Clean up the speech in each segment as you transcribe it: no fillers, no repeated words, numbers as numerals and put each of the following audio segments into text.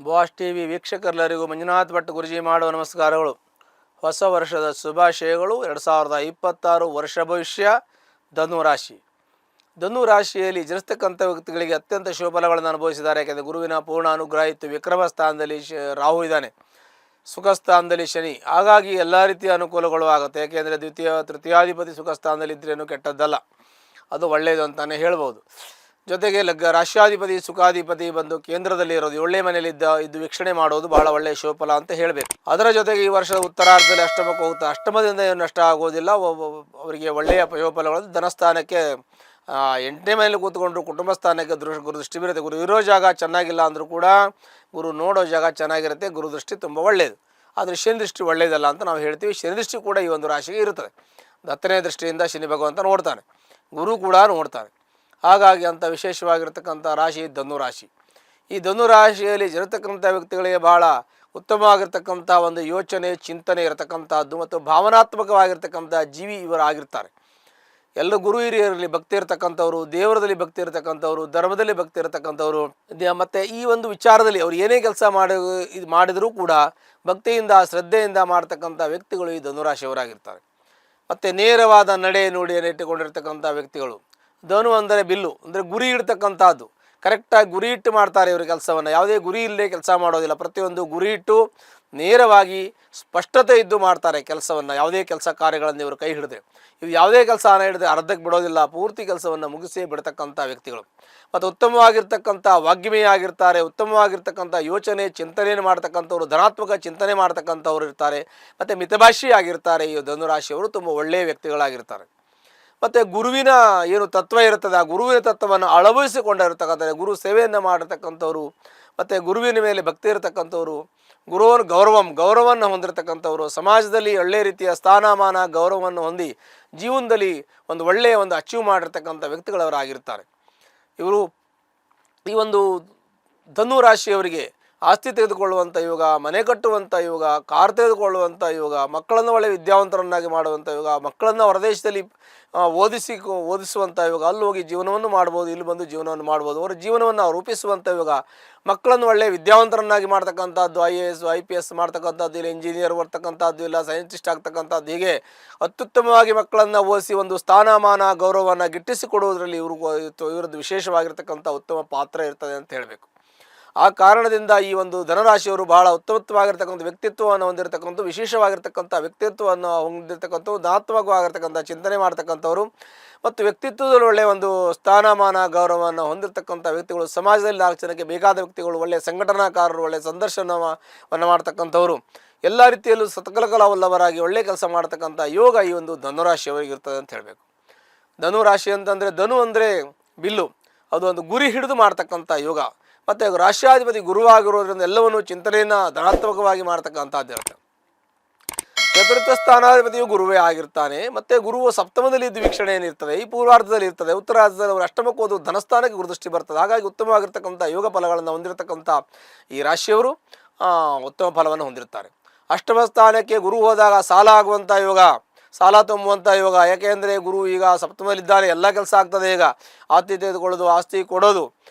Boss TV ವೀಕ್ಷಕರೆಲ್ಲರಿಗೂ Manjunath Bhat ಗುರುಜಿ ಮಾಡುವ ನಮಸ್ಕಾರಗಳು. ಹೊಸ ವರ್ಷದ ಶುಭಾಶಯಗಳು. 2026 ವರ್ಷ ಭವಿಷ್ಯ ಧನು ರಾಶಿ. ಧನು ರಾಶಿಯಲ್ಲಿ ಜನಿಸ್ತಕ್ಕಂಥ ವ್ಯಕ್ತಿಗಳಿಗೆ ಅತ್ಯಂತ ಶುಭಫಲಗಳನ್ನು ಅನುಭವಿಸಿದ್ದಾರೆ. ಯಾಕೆಂದರೆ ಗುರುವಿನ ಪೂರ್ಣ ಅನುಗ್ರಹ ಇತ್ತು. ವಿಕ್ರಮ ಸ್ಥಾನದಲ್ಲಿ ರಾಹು ಇದ್ದಾನೆ, ಸುಖ ಸ್ಥಾನದಲ್ಲಿ ಶನಿ. ಹಾಗಾಗಿ ಎಲ್ಲ ರೀತಿಯ ಅನುಕೂಲಗಳು ಆಗುತ್ತೆ. ಯಾಕೆಂದರೆ ತೃತೀಯಾಧಿಪತಿ ಸುಖ ಸ್ಥಾನದಲ್ಲಿ ಇದ್ರೇನು ಕೆಟ್ಟದ್ದಲ್ಲ, ಅದು ಒಳ್ಳೆಯದು ಅಂತಲೇ ಹೇಳ್ಬೋದು. ಜೊತೆಗೆ ರಾಷ್ಟ್ರಾಧಿಪತಿ ಸುಖಾಧಿಪತಿ ಬಂದು ಕೇಂದ್ರದಲ್ಲಿ ಇರೋದು, ಒಳ್ಳೆ ಮನೆಯಲ್ಲಿ ಇದು ವೀಕ್ಷಣೆ ಮಾಡೋದು ಬಹಳ ಒಳ್ಳೆಯ ಶುಭಫಲ ಅಂತ ಹೇಳಬೇಕು. ಅದರ ಜೊತೆಗೆ ಈ ವರ್ಷದ ಉತ್ತರಾರ್ಧದಲ್ಲಿ ಅಷ್ಟಮಕ್ಕೆ ಹೋಗುತ್ತೆ. ಅಷ್ಟಮದಿಂದ ಏನು ನಷ್ಟ ಆಗೋದಿಲ್ಲ. ಅವರಿಗೆ ಒಳ್ಳೆಯ ಶುಭಫಲಗಳು. ಧನಸ್ಥಾನಕ್ಕೆ 8ನೇ ಮನೆಯಲ್ಲಿ ಕೂತ್ಕೊಂಡ್ರು ಕುಟುಂಬ ಸ್ಥಾನಕ್ಕೆ ಗುರು ದೃಷ್ಟಿ ಬೀರುತ್ತೆ. ಗುರು ಇರೋ ಜಾಗ ಚೆನ್ನಾಗಿಲ್ಲ ಅಂದರೂ ಕೂಡ ಗುರು ನೋಡೋ ಜಾಗ ಚೆನ್ನಾಗಿರುತ್ತೆ. ಗುರು ದೃಷ್ಟಿ ತುಂಬ ಒಳ್ಳೆಯದು. ಆದರೆ ಶನಿ ದೃಷ್ಟಿ ಒಳ್ಳೆಯದಲ್ಲ ಅಂತ ನಾವು ಹೇಳ್ತೀವಿ. ಶನಿ ದೃಷ್ಟಿ ಕೂಡ ಈ ಒಂದು ರಾಶಿಗೆ ಇರುತ್ತದೆ. 10ನೇ ದೃಷ್ಟಿಯಿಂದ ಶನಿ ಭಗವಂತ ನೋಡ್ತಾನೆ, ಗುರು ಕೂಡ ನೋಡ್ತಾನೆ. ಹಾಗಾಗಿ ಅಂಥ ವಿಶೇಷವಾಗಿರ್ತಕ್ಕಂಥ ರಾಶಿ ಧನು ರಾಶಿ. ಈ ಧನು ರಾಶಿಯಲ್ಲಿ ಜನಿರ್ತಕ್ಕಂಥ ವ್ಯಕ್ತಿಗಳಿಗೆ ಬಹಳ ಉತ್ತಮವಾಗಿರ್ತಕ್ಕಂಥ ಒಂದು ಯೋಚನೆ ಚಿಂತನೆ ಇರತಕ್ಕಂಥದ್ದು ಮತ್ತು ಭಾವನಾತ್ಮಕವಾಗಿರ್ತಕ್ಕಂಥ ಜೀವಿ ಇವರು ಆಗಿರ್ತಾರೆ. ಎಲ್ಲ ಗುರು ಹಿರಿಯರಲ್ಲಿ ಭಕ್ತಿ ಇರತಕ್ಕಂಥವ್ರು, ದೇವರದಲ್ಲಿ ಭಕ್ತಿ ಇರತಕ್ಕಂಥವ್ರು, ಧರ್ಮದಲ್ಲಿ ಭಕ್ತಿ ಇರತಕ್ಕಂಥವ್ರು, ಮತ್ತು ಈ ಒಂದು ವಿಚಾರದಲ್ಲಿ ಅವ್ರು ಏನೇ ಕೆಲಸ ಮಾಡಿದರೂ ಕೂಡ ಭಕ್ತಿಯಿಂದ ಶ್ರದ್ಧೆಯಿಂದ ಮಾಡ್ತಕ್ಕಂಥ ವ್ಯಕ್ತಿಗಳು ಈ ಧನುರಾಶಿಯವರಾಗಿರ್ತಾರೆ. ಮತ್ತು ನೇರವಾದ ನಡೆ ನುಡಿಯನ್ನು ಇಟ್ಟುಕೊಂಡಿರ್ತಕ್ಕಂಥ ವ್ಯಕ್ತಿಗಳು. ಧನು ಅಂದರೆ ಬಿಲ್ಲು, ಅಂದರೆ ಗುರಿ ಇಡ್ತಕ್ಕಂಥದ್ದು. ಕರೆಕ್ಟಾಗಿ ಗುರಿ ಇಟ್ಟು ಮಾಡ್ತಾರೆ ಇವರು ಕೆಲಸವನ್ನು. ಯಾವುದೇ ಗುರಿ ಇಲ್ಲದೆ ಕೆಲಸ ಮಾಡೋದಿಲ್ಲ. ಪ್ರತಿಯೊಂದು ಗುರಿ ಇಟ್ಟು ನೇರವಾಗಿ ಸ್ಪಷ್ಟತೆ ಇದ್ದು ಮಾಡ್ತಾರೆ ಕೆಲಸವನ್ನು. ಯಾವುದೇ ಕೆಲಸ ಕಾರ್ಯಗಳನ್ನು ಇವರು ಕೈ ಹಿಡಿದ್ರೆ, ಇವು ಯಾವುದೇ ಕೆಲಸ ಹಿಡಿದ್ರೆ ಅರ್ಧಕ್ಕೆ ಬಿಡೋದಿಲ್ಲ, ಪೂರ್ತಿ ಕೆಲಸವನ್ನು ಮುಗಿಸೇ ಬಿಡ್ತಕ್ಕಂಥ ವ್ಯಕ್ತಿಗಳು. ಮತ್ತು ಉತ್ತಮವಾಗಿರ್ತಕ್ಕಂಥ ವಾಗ್ಮಿ ಆಗಿರ್ತಾರೆ. ಉತ್ತಮವಾಗಿರ್ತಕ್ಕಂಥ ಯೋಚನೆ ಚಿಂತನೆಯನ್ನು ಮಾಡ್ತಕ್ಕಂಥವ್ರು, ಧನಾತ್ಮಕ ಚಿಂತನೆ ಮಾಡ್ತಕ್ಕಂಥವ್ರು ಇರ್ತಾರೆ. ಮತ್ತು ಮಿತಭಾಷಿ ಆಗಿರ್ತಾರೆ. ಈ ಧನುರಾಶಿಯವರು ತುಂಬ ಒಳ್ಳೆಯ ವ್ಯಕ್ತಿಗಳಾಗಿರ್ತಾರೆ. ಮತ್ತು ಗುರುವಿನ ಏನು ತತ್ವ ಇರ್ತದೆ, ಆ ಗುರುವಿನ ತತ್ವವನ್ನು ಅಳವಡಿಸಿಕೊಂಡಿರ್ತಕ್ಕಂಥ ಗುರು ಸೇವೆಯನ್ನು ಮಾಡಿರ್ತಕ್ಕಂಥವ್ರು, ಮತ್ತು ಗುರುವಿನ ಮೇಲೆ ಭಕ್ತಿ ಇರತಕ್ಕಂಥವ್ರು, ಗೌರವವನ್ನು ಹೊಂದಿರತಕ್ಕಂಥವ್ರು, ಸಮಾಜದಲ್ಲಿ ಒಳ್ಳೆಯ ರೀತಿಯ ಸ್ಥಾನಮಾನ ಗೌರವವನ್ನು ಹೊಂದಿ ಜೀವನದಲ್ಲಿ ಒಂದು ಒಳ್ಳೆಯ ಒಂದು ಅಚೀವ್ ಮಾಡಿರ್ತಕ್ಕಂಥ ವ್ಯಕ್ತಿಗಳವರಾಗಿರ್ತಾರೆ. ಇವರು ಈ ಒಂದು ಧನು ರಾಶಿಯವರಿಗೆ ಆಸ್ತಿ ತೆಗೆದುಕೊಳ್ಳುವಂಥ ಯೋಗ, ಮನೆ ಕಟ್ಟುವಂಥ ಯೋಗ, ಕಾರ್ ತೆಗೆದುಕೊಳ್ಳುವಂಥ ಯೋಗ, ಮಕ್ಕಳನ್ನು ಒಳ್ಳೆಯ ವಿದ್ಯಾವಂತರನ್ನಾಗಿ ಮಾಡುವಂಥ ಯೋಗ, ಮಕ್ಕಳನ್ನು ಹೊರದೇಶದಲ್ಲಿ ಓದಿಸುವಂಥ ಯೋಗ, ಅಲ್ಲಿ ಹೋಗಿ ಜೀವನವನ್ನು ಮಾಡ್ಬೋದು, ಇಲ್ಲಿ ಬಂದು ಜೀವನವನ್ನು ಮಾಡ್ಬೋದು, ಅವರ ಜೀವನವನ್ನು ರೂಪಿಸುವಂಥ ಯೋಗ, ಮಕ್ಕಳನ್ನು ಒಳ್ಳೆಯ ವಿದ್ಯಾವಂತರನ್ನಾಗಿ ಮಾಡ್ತಕ್ಕಂಥದ್ದು, IAS IPS ಮಾಡ್ತಕ್ಕಂಥದ್ದು, ಇಲ್ಲ ಇಂಜಿನಿಯರ್ ಬರ್ತಕ್ಕಂಥದ್ದು, ಇಲ್ಲ ಸೈಂಟಿಸ್ಟ್ ಆಗ್ತಕ್ಕಂಥದ್ದು, ಹೀಗೆ ಅತ್ಯುತ್ತಮವಾಗಿ ಮಕ್ಕಳನ್ನು ಓದಿಸಿ ಒಂದು ಸ್ಥಾನಮಾನ ಗೌರವವನ್ನು ಗಿಟ್ಟಿಸಿಕೊಡುವುದರಲ್ಲಿ ಇವ್ರದ್ದು ವಿಶೇಷವಾಗಿರ್ತಕ್ಕಂಥ ಉತ್ತಮ ಪಾತ್ರ ಇರ್ತದೆ ಅಂತ ಹೇಳಬೇಕು. ಆ ಕಾರಣದಿಂದ ಈ ಒಂದು ಧನರಾಶಿಯವರು ಬಹಳ ಉತ್ತಮವಾಗಿರ್ತಕ್ಕಂಥ ವ್ಯಕ್ತಿತ್ವವನ್ನು ಹೊಂದಿರತಕ್ಕಂಥ, ವಿಶೇಷವಾಗಿರ್ತಕ್ಕಂಥ ವ್ಯಕ್ತಿತ್ವವನ್ನು ಹೊಂದಿರತಕ್ಕಂಥವು, ಧನಾತ್ಮಕವಾಗಿರ್ತಕ್ಕಂಥ ಚಿಂತನೆ ಮಾಡ್ತಕ್ಕಂಥವ್ರು ಮತ್ತು ವ್ಯಕ್ತಿತ್ವದಲ್ಲಿ ಒಳ್ಳೆಯ ಒಂದು ಸ್ಥಾನಮಾನ ಗೌರವವನ್ನು ಹೊಂದಿರತಕ್ಕಂಥ ವ್ಯಕ್ತಿಗಳು, ಸಮಾಜದಲ್ಲಿ 4 ಜನಕ್ಕೆ ಬೇಕಾದ ವ್ಯಕ್ತಿಗಳು, ಒಳ್ಳೆಯ ಸಂಘಟನಾಕಾರರು, ಒಳ್ಳೆಯ ಸಂದರ್ಶನವನ್ನು ಮಾಡ್ತಕ್ಕಂಥವ್ರು, ಎಲ್ಲ ರೀತಿಯಲ್ಲೂ ಸಕಲಕಲಾವಲ್ಲವರಾಗಿ ಒಳ್ಳೆಯ ಕೆಲಸ ಮಾಡ್ತಕ್ಕಂಥ ಯೋಗ ಈ ಒಂದು ಧನುರಾಶಿಯವರಿಗೆ ಇರ್ತದೆ ಅಂತ ಹೇಳಬೇಕು. ಧನುರಾಶಿ ಅಂತಂದರೆ, ಧನು ಅಂದರೆ ಬಿಲ್ಲು, ಅದು ಒಂದು ಗುರಿ ಹಿಡಿದು ಮಾಡ್ತಕ್ಕಂಥ ಯೋಗ. ಮತ್ತು ರಾಷ್ಟ್ರಾಧಿಪತಿ ಗುರುವಾಗಿರೋದ್ರಿಂದ ಎಲ್ಲವನ್ನು ಚಿಂತನೆಯನ್ನು ಧನಾತ್ಮಕವಾಗಿ ಮಾಡ್ತಕ್ಕಂಥದ್ದು ಇರುತ್ತೆ. ಚತುರ್ಥ ಸ್ಥಾನಾಧಿಪತಿಯು ಗುರುವೇ ಆಗಿರ್ತಾನೆ. ಮತ್ತು ಗುರುವು ಸಪ್ತಮದಲ್ಲಿ ಇದ್ದು ವೀಕ್ಷಣೆ ಏನಿರ್ತದೆ, ಈ ಪೂರ್ವಾರ್ಧದಲ್ಲಿ ಇರ್ತದೆ. ಉತ್ತರಾರ್ಧದಲ್ಲಿ ಅವರು ಅಷ್ಟಮಕ್ಕೆ ಹೋದ ಧನಸ್ಥಾನಕ್ಕೆ ಗುರುದೃಷ್ಟಿ ಬರ್ತದೆ. ಹಾಗಾಗಿ ಉತ್ತಮವಾಗಿರ್ತಕ್ಕಂಥ ಯೋಗ ಫಲಗಳನ್ನು ಹೊಂದಿರತಕ್ಕಂಥ ಈ ರಾಶಿಯವರು ಉತ್ತಮ ಫಲವನ್ನು ಹೊಂದಿರ್ತಾರೆ. ಅಷ್ಟಮ ಸ್ಥಾನಕ್ಕೆ ಗುರು ಹೋದಾಗ ಸಾಲ ಆಗುವಂಥ ಯೋಗ, ಸಾಲ ತುಂಬುವಂಥ ಯೋಗ. ಯಾಕೆಂದರೆ ಗುರು ಈಗ ಸಪ್ತಮದಲ್ಲಿದ್ದಾರೆ, ಎಲ್ಲ ಕೆಲಸ ಆಗ್ತದೆ. ಈಗ ಆಸ್ತಿ ತೆಗೆದುಕೊಳ್ಳೋದು, ಆಸ್ತಿ ಕೊಡೋದು,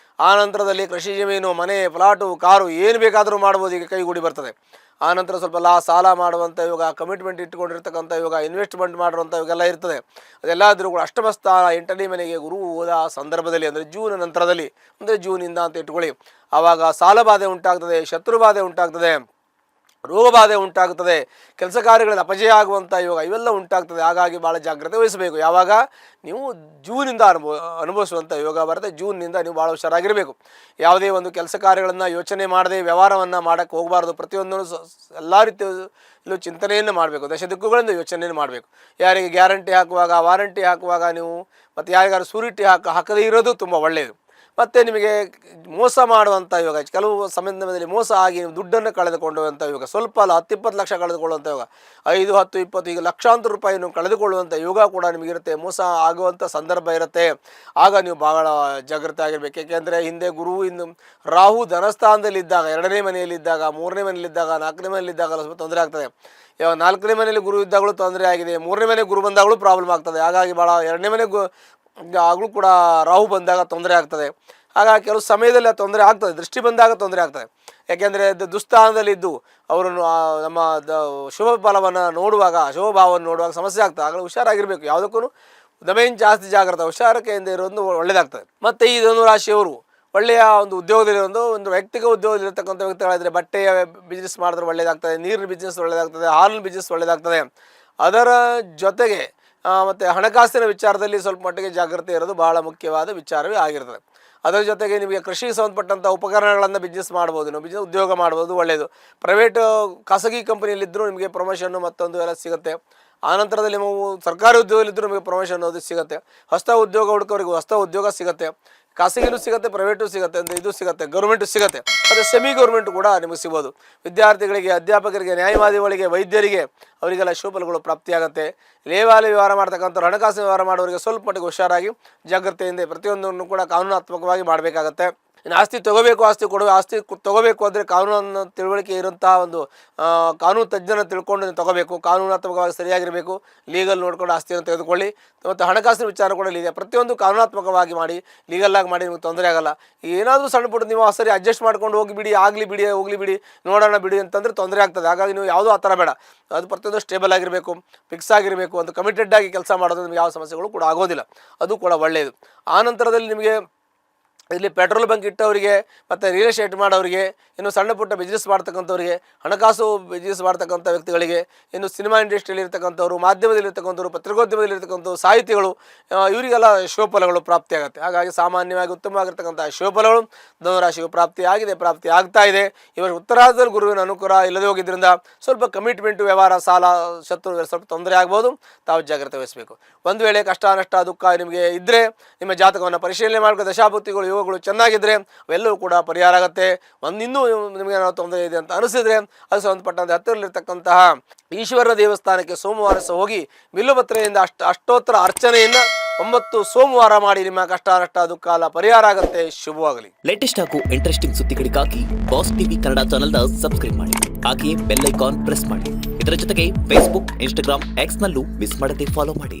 ಆ ನಂತರದಲ್ಲಿ ಕೃಷಿ ಜಮೀನು, ಮನೆ, ಪ್ಲಾಟು, ಕಾರು ಏನು ಬೇಕಾದರೂ ಮಾಡ್ಬೋದು, ಈಗ ಕೈಗೂಡಿ ಬರ್ತದೆ. ಆನಂತರ ಸ್ವಲ್ಪ ಸಾಲ ಮಾಡುವಂಥ ಯೋಗ, ಕಮಿಟ್ಮೆಂಟ್ ಇಟ್ಟುಕೊಂಡಿರ್ತಕ್ಕಂಥ ಯೋಗ, ಇನ್ವೆಸ್ಟ್ಮೆಂಟ್ ಮಾಡುವಂಥ ಯೋಗೆಲ್ಲ ಇರ್ತದೆ. ಅದೆಲ್ಲಾದರೂ ಕೂಡ ಅಷ್ಟಮ ಸ್ಥಾನ 8ನೇ ಮನೆಗೆ ಗುರು ಹೋದ ಸಂದರ್ಭದಲ್ಲಿ, ಅಂದರೆ ಜೂನ್ ನಂತರದಲ್ಲಿ, ಅಂದರೆ ಜೂನಿಂದ ಅಂತ ಇಟ್ಕೊಳ್ಳಿ, ಆವಾಗ ಸಾಲ ಬಾಧೆ ಉಂಟಾಗ್ತದೆ, ಶತ್ರು ಬಾಧೆ ಉಂಟಾಗ್ತದೆ, ರೋಗ ಬಾಧೆ ಉಂಟಾಗ್ತದೆ, ಕೆಲಸ ಕಾರ್ಯಗಳಲ್ಲಿ ಅಪಜಯ ಆಗುವಂಥ ಯೋಗ ಇವೆಲ್ಲ ಉಂಟಾಗ್ತದೆ. ಹಾಗಾಗಿ ಭಾಳ ಜಾಗ್ರತೆ ವಹಿಸಬೇಕು. ಯಾವಾಗ ನೀವು ಜೂನಿಂದ ಅನುಭವಿಸುವಂಥ ಯೋಗ ಬರುತ್ತೆ. ಜೂನ್ನಿಂದ ನೀವು ಭಾಳ ಹುಷಾರಾಗಿರಬೇಕು. ಯಾವುದೇ ಒಂದು ಕೆಲಸ ಕಾರ್ಯಗಳನ್ನು ಯೋಚನೆ ಮಾಡದೆ ವ್ಯವಹಾರವನ್ನು ಮಾಡೋಕ್ಕೆ ಹೋಗಬಾರ್ದು. ಪ್ರತಿಯೊಂದನ್ನು ಎಲ್ಲ ರೀತಿಯಲ್ಲೂ ಚಿಂತನೆಯನ್ನು ಮಾಡಬೇಕು. ದಿಕ್ಕುಗಳಿಂದ ಯೋಚನೆಯನ್ನು ಮಾಡಬೇಕು. ಯಾರಿಗೆ ಗ್ಯಾರಂಟಿ ಹಾಕುವಾಗ, ವಾರಂಟಿ ಹಾಕುವಾಗ ನೀವು ಮತ್ತು ಯಾರಿಗಾರು ಸೂರಿಟಿ ಹಾಕದೇ ಇರೋದು ತುಂಬ ಒಳ್ಳೆಯದು. ಮತ್ತು ನಿಮಗೆ ಮೋಸ ಮಾಡುವಂಥ ಯೋಗ, ಕೆಲವು ಸಮಯದಲ್ಲಿ ಮೋಸ ಆಗಿ ನೀವು ದುಡ್ಡನ್ನು ಕಳೆದುಕೊಳ್ಳುವಂಥ ಯೋಗ, ಸ್ವಲ್ಪ ಅಲ್ಲ 10-20 ಲಕ್ಷ ಕಳೆದುಕೊಳ್ಳುವಂಥ ಯೋಗ, 5, 10, 20 ಈಗ ಲಕ್ಷಾಂತರ ರೂಪಾಯಿಯನ್ನು ಕಳೆದುಕೊಳ್ಳುವಂಥ ಯೋಗ ಕೂಡ ನಿಮಗಿರುತ್ತೆ. ಮೋಸ ಆಗುವಂಥ ಸಂದರ್ಭ ಇರುತ್ತೆ. ಆಗ ನೀವು ಭಾಳ ಜಾಗ್ರತೆ ಆಗಿರಬೇಕು. ಏಕೆಂದರೆ ಹಿಂದೆ ಗುರು ರಾಹು ಧನಸ್ಥಾನದಲ್ಲಿದ್ದಾಗ, 2ನೇ ಮನೆಯಲ್ಲಿದ್ದಾಗ, 3ನೇ ಮನೆಯಲ್ಲಿದ್ದಾಗ, 4ನೇ ಮನೆಯಲ್ಲಿದ್ದಾಗ ಸ್ವಲ್ಪ ತೊಂದರೆ ಆಗ್ತದೆ. ಇವಾಗ 4ನೇ ಮನೆಯಲ್ಲಿ ಗುರು ಇದ್ದಾಗಲೂ ತೊಂದರೆ ಆಗಿದೆ, 3ನೇ ಮನೆ ಗುರು ಬಂದಾಗಲೂ ಪ್ರಾಬ್ಲಮ್ ಆಗ್ತದೆ. ಹಾಗಾಗಿ ಭಾಳ 2ನೇ ಮನೆ ಆಗಲೂ ಕೂಡ ರಾಹು ಬಂದಾಗ ತೊಂದರೆ ಆಗ್ತದೆ. ಹಾಗಾಗಿ ಕೆಲವು ಸಮಯದಲ್ಲಿ ತೊಂದರೆ ಆಗ್ತದೆ, ದೃಷ್ಟಿ ಬಂದಾಗ ತೊಂದರೆ ಆಗ್ತದೆ. ಯಾಕೆಂದರೆ ದುಸ್ಥಾನದಲ್ಲಿದ್ದು ಅವರನ್ನು ನಮ್ಮ ಶುಭ ಫಲವನ್ನು ನೋಡುವಾಗ ಶುಭಭಾವವನ್ನು ನೋಡುವಾಗ ಸಮಸ್ಯೆ ಆಗ್ತದೆ. ಆಗಲೂ ಹುಷಾರಾಗಿರಬೇಕು, ಯಾವುದಕ್ಕೂ ದಮೇನ್ ಜಾಸ್ತಿ ಜಾಗ್ರತೆ, ಹುಷಾರಿಕೆಯಿಂದ ಇರೋದು ಒಳ್ಳೆಯದಾಗ್ತದೆ. ಮತ್ತು ಈ ಧನುರಾಶಿಯವರು ಒಳ್ಳೆಯ ಒಂದು ಉದ್ಯೋಗದಲ್ಲಿ ಒಂದು ವೈಯಕ್ತಿಕ ಉದ್ಯೋಗದಲ್ಲಿರ್ತಕ್ಕಂಥ ವ್ಯಕ್ತಿಗಳಾದರೆ ಬಟ್ಟೆಯ ಬಿಸ್ನೆಸ್ ಮಾಡಿದ್ರೆ ಒಳ್ಳೆಯದಾಗ್ತದೆ, ನೀರಿನ ಬಿಸ್ನೆಸ್ ಒಳ್ಳೆಯದಾಗ್ತದೆ, ಹಾಲಿನ ಬಿಸ್ನೆಸ್ ಒಳ್ಳೆಯದಾಗ್ತದೆ. ಅದರ ಜೊತೆಗೆ ಮತ್ತು ಹಣಕಾಸಿನ ವಿಚಾರದಲ್ಲಿ ಸ್ವಲ್ಪ ಮಟ್ಟಿಗೆ ಜಾಗ್ರತೆ ಇರೋದು ಬಹಳ ಮುಖ್ಯವಾದ ವಿಚಾರವೇ ಆಗಿರ್ತದೆ. ಅದರ ಜೊತೆಗೆ ನಿಮಗೆ ಕೃಷಿಗೆ ಸಂಬಂಧಪಟ್ಟಂಥ ಉಪಕರಣಗಳನ್ನು ಬಿಸ್ನೆಸ್ ಮಾಡ್ಬೋದು, ನೀವು ಬಿಸ್ನೆಸ್ ಉದ್ಯೋಗ ಮಾಡ್ಬೋದು, ಒಳ್ಳೆಯದು. ಪ್ರೈವೇಟ್ ಖಾಸಗಿ ಕಂಪನಿಯಲ್ಲಿದ್ದರೂ ನಿಮಗೆ ಪ್ರಮೋಷನ್ನು ಮತ್ತೊಂದು ಎಲ್ಲ ಸಿಗುತ್ತೆ. ಆನಂತರದಲ್ಲಿ ನೀವು ಸರ್ಕಾರಿ ಉದ್ಯೋಗದಲ್ಲಿದ್ದರೂ ನಿಮಗೆ ಪ್ರಮೋಷನ್ ಅನ್ನೋದು ಸಿಗುತ್ತೆ. ಹೊಸ ಉದ್ಯೋಗ ಹುಡುಕೋರಿಗೆ ಹೊಸ ಉದ್ಯೋಗ ಸಿಗುತ್ತೆ, ಖಾಸಗಿನೂ ಸಿಗುತ್ತೆ, ಪ್ರೈವೇಟು ಸಿಗುತ್ತೆ, ಅಂದರೆ ಇದು ಸಿಗುತ್ತೆ, ಗೌರ್ಮೆಂಟು ಸಿಗುತ್ತೆ, ಮತ್ತು ಸೆಮಿ ಗೌರ್ಮೆಂಟು ಕೂಡ ನಿಮಗೆ ಸಿಗ್ಬೋದು. ವಿದ್ಯಾರ್ಥಿಗಳಿಗೆ, ಅಧ್ಯಾಪಕರಿಗೆ, ನ್ಯಾಯವಾದಿಗಳಿಗೆ, ವೈದ್ಯರಿಗೆ ಅವರಿಗೆಲ್ಲ ಶುಭಫಲಗಳು ಪ್ರಾಪ್ತಿಯಾಗುತ್ತೆ. ಲೇವಾಲಿ ವ್ಯವಹಾರ ಮಾಡ್ತಕ್ಕಂಥವ್ರು, ಹಣಕಾಸಿನ ವ್ಯವಹಾರ ಮಾಡೋರಿಗೆ ಸ್ವಲ್ಪ ಮಟ್ಟಿಗೆ ಹುಷಾರಾಗಿ ಜಾಗ್ರತೆಯಿಂದ ಪ್ರತಿಯೊಂದನ್ನು ಕೂಡ ಕಾನೂನಾತ್ಮಕವಾಗಿ ಮಾಡಬೇಕಾಗತ್ತೆ. ಇನ್ನು ಆಸ್ತಿ ತೊಗೋಬೇಕು, ಆಸ್ತಿ ಕೊಡಬೇಕು, ಆಸ್ತಿ ತೊಗೋಬೇಕು ಅಂದರೆ ಕಾನೂನನ್ನು ತಿಳುವಳಿಕೆ ಇರುವಂಥ ಒಂದು ಕಾನೂನು ತಜ್ಞನ ತಿಳ್ಕೊಂಡು ನೀವು ತೊಗೋಬೇಕು. ಕಾನೂನಾತ್ಮಕವಾಗಿ ಸರಿಯಾಗಿರಬೇಕು, ಲೀಗಲ್ ನೋಡ್ಕೊಂಡು ಆಸ್ತಿಯನ್ನು ತೆಗೆದುಕೊಳ್ಳಿ. ಮತ್ತು ಹಣಕಾಸಿನ ವಿಚಾರ ಕೂಡ ಇದೆ, ಪ್ರತಿಯೊಂದು ಕಾನೂನಾತ್ಮಕವಾಗಿ ಮಾಡಿ, ಲೀಗಲ್ಲಾಗಿ ಮಾಡಿ, ನಿಮಗೆ ತೊಂದರೆ ಆಗಲ್ಲ. ಏನಾದರೂ ಸಣ್ಣ ಪುಟ್ಟ ನೀವು ಸರಿ ಅಡ್ಜಸ್ಟ್ ಮಾಡ್ಕೊಂಡು ಹೋಗಿಬಿಡಿ, ಆಗಲಿ ಬಿಡಿ, ಹೋಗಲಿ ಬಿಡಿ, ನೋಡೋಣ ಬಿಡಿ ಅಂತಂದರೆ ತೊಂದರೆ ಆಗ್ತದೆ. ಹಾಗಾಗಿ ನೀವು ಯಾವುದೂ ಆ ಥರ ಬೇಡ, ಅದು ಪ್ರತಿಯೊಂದು ಸ್ಟೇಬಲ್ ಆಗಿರಬೇಕು, ಫಿಕ್ಸ್ ಆಗಿರಬೇಕು, ಒಂದು ಕಮಿಟೆಡ್ ಆಗಿ ಕೆಲಸ ಮಾಡೋದು ನಿಮಗೆ ಯಾವ ಸಮಸ್ಯೆಗಳು ಕೂಡ ಆಗೋದಿಲ್ಲ, ಅದು ಕೂಡ ಒಳ್ಳೆಯದು. ಆ ನಂತರದಲ್ಲಿ ನಿಮಗೆ ಇಲ್ಲಿ ಪೆಟ್ರೋಲ್ ಬಂಕ್ ಇಟ್ಟವರಿಗೆ ಮತ್ತು ರಿಯಲ್ ಎಸ್ಟೇಟ್ ಮಾಡೋರಿಗೆ, ಇನ್ನು ಸಣ್ಣ ಪುಟ್ಟ ಬಿಸ್ನೆಸ್ ಮಾಡ್ತಕ್ಕಂಥವ್ರಿಗೆ, ಹಣಕಾಸು ಬಿಸ್ನೆಸ್ ಮಾಡ್ತಕ್ಕಂಥ ವ್ಯಕ್ತಿಗಳಿಗೆ, ಇನ್ನು ಸಿನಿಮಾ ಇಂಡಸ್ಟ್ರಿಯಲ್ಲಿ ಇರ್ತಕ್ಕಂಥವ್ರು, ಮಾಧ್ಯಮದಲ್ಲಿರ್ತಕ್ಕಂಥವ್ರು, ಪತ್ರಿಕೋದ್ಯಮದಲ್ಲಿರ್ತಕ್ಕಂಥವ್ರು, ಸಾಹಿತಿಗಳು, ಇವರಿಗೆಲ್ಲ ಶುಭಫಲಗಳು ಪ್ರಾಪ್ತಿಯಾಗುತ್ತೆ. ಹಾಗಾಗಿ ಸಾಮಾನ್ಯವಾಗಿ ಉತ್ತಮವಾಗಿರ್ತಕ್ಕಂಥ ಶುಭಫಲಗಳು ಧನುರಾಶಿಗೂ ಪ್ರಾಪ್ತಿಯಾಗಿದೆ, ಪ್ರಾಪ್ತಿ ಆಗ್ತಾ ಇದೆ. ಇವರು ಉತ್ತರಾರ್ಧದಲ್ಲಿ ಗುರುವಿನ ಅನುಗ್ರಹ ಇಲ್ಲದೆ ಹೋಗಿದ್ದರಿಂದ ಸ್ವಲ್ಪ ಕಮಿಟ್ಮೆಂಟು, ವ್ಯವಹಾರ, ಸಾಲ, ಶತ್ರು ಸ್ವಲ್ಪ ತೊಂದರೆ ಆಗ್ಬೋದು. ತಾವು ಜಾಗ್ರತೆ ವಹಿಸಬೇಕು. ಒಂದು ವೇಳೆ ಕಷ್ಟ, ನಷ್ಟ, ದುಃಖ ನಿಮಗೆ ಇದ್ದರೆ ನಿಮ್ಮ ಜಾತಕವನ್ನು ಪರಿಶೀಲನೆ ಮಾಡ್ಕೊ, ದಶಾಭುಕ್ತಿಗಳು, ಯೋಗಗಳು ಚೆನ್ನಾಗಿದ್ದರೆ ಅವೆಲ್ಲವೂ ಕೂಡ ಪರಿಹಾರ ಆಗುತ್ತೆ. ಇನ್ನೂ ನಿಮಗೆ ಏನಾದ್ರು ತೊಂದರೆ ಇದೆ ಅಂತ ಅನಿಸಿದರೆ ಅದು ಸಂಬಂಧಪಟ್ಟಂತೆ ಹತ್ತಿರಲ್ಲಿರ್ತಕ್ಕಂತಹ ಈಶ್ವರ ದೇವಸ್ಥಾನಕ್ಕೆ ಸೋಮವಾರ ಸಹ ಹೋಗಿ ಬಿಲ್ಲುಪತ್ರೆಯಿಂದ ಅಷ್ಟೋತ್ತರ ಅರ್ಚನೆಯನ್ನು 9 ಸೋಮವಾರ ಮಾಡಿ. ನಿಮ್ಮ ಕಷ್ಟ, ನಷ್ಟ, ದುಃಖ ಎಲ್ಲ ಪರಿಹಾರ ಆಗುತ್ತೆ. ಶುಭವಾಗಲಿ. ಲೇಟೆಸ್ಟ್ ಹಾಗೂ ಇಂಟ್ರೆಸ್ಟಿಂಗ್ ಸುದ್ದಿಗಳಿಗಾಗಿ ಬಾಸ್ ಟಿವಿ ಕನ್ನಡ ಚಾನೆಲ್ನ ಸಬ್ಸ್ಕ್ರೈಬ್ ಮಾಡಿ, ಹಾಗೆಯೇ ಬೆಲ್ ಐಕಾನ್ ಪ್ರೆಸ್ ಮಾಡಿ. ಇದರ ಜೊತೆಗೆ ಫೇಸ್ಬುಕ್, ಇನ್ಸ್ಟಾಗ್ರಾಮ್, ಎಕ್ಸ್ ನಲ್ಲೂ ಮಿಸ್ ಮಾಡದೆ ಫಾಲೋ ಮಾಡಿ.